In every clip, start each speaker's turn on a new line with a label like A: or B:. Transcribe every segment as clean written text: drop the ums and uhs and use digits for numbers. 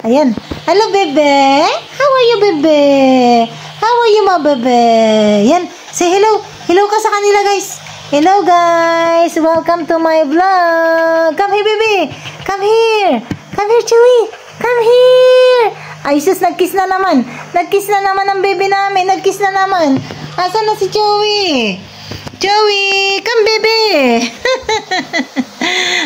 A: Ayan. Hello, bebe. How are you, bebe? How are you, my bebe? Yan. Say hello. Hello ka sa kanila, guys. Hello, guys. Welcome to my vlog. Come here, baby. Come here. Come here, Chewy. Come here. Ay, sus, nag-kiss na naman. Nag-kiss na naman ang baby namin. Nag-kiss na naman. Asan na si Chewy? Chewy, come, baby.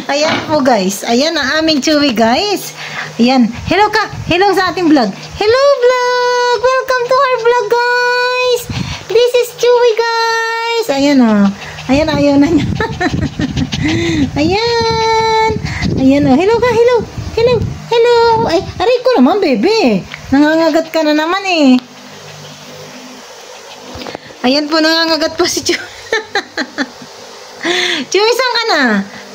A: Ayan po, guys. Ayan ang aming Chewy, guys. Ayan. Hello ka. Hello sa ating vlog. Hello, vlog. Welcome to our vlog, guys. This is Chewy, guys. Ayan, oh. Ayan, ayaw na niya. Ayan. Ayan, oh. Hello ka. Hello. Hello. Hello. Ay, aray ko naman, baby. Nangangagat ka na naman, eh. Ayan po, nangangagat po si Chewy. Chewy, saan ka na?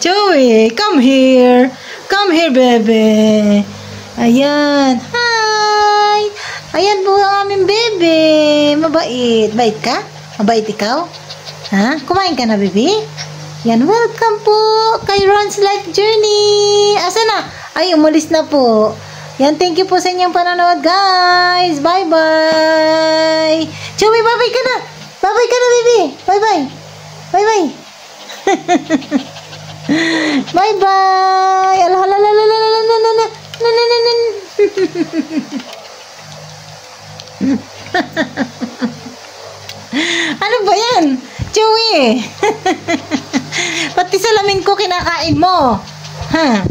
A: Chewy, come here. Come here, baby. Ayan. Hi. Ayan po ang aming baby. Mabait. Bait ka? Mabait ikaw? Ha? Kumain ka na, baby? Yan, welcome po kay Ron's Life Journey. Asa na? Ay, umalis na po. Yan, thank you po sa inyong panonood, guys. Bye-bye. Chewy, bye-bye ka na. Bye-bye ka na, baby. Bye-bye. Bye-bye. Bye-bye. Ano ba yan? Chewy. Pati salamin ko kinakain mo. Ha?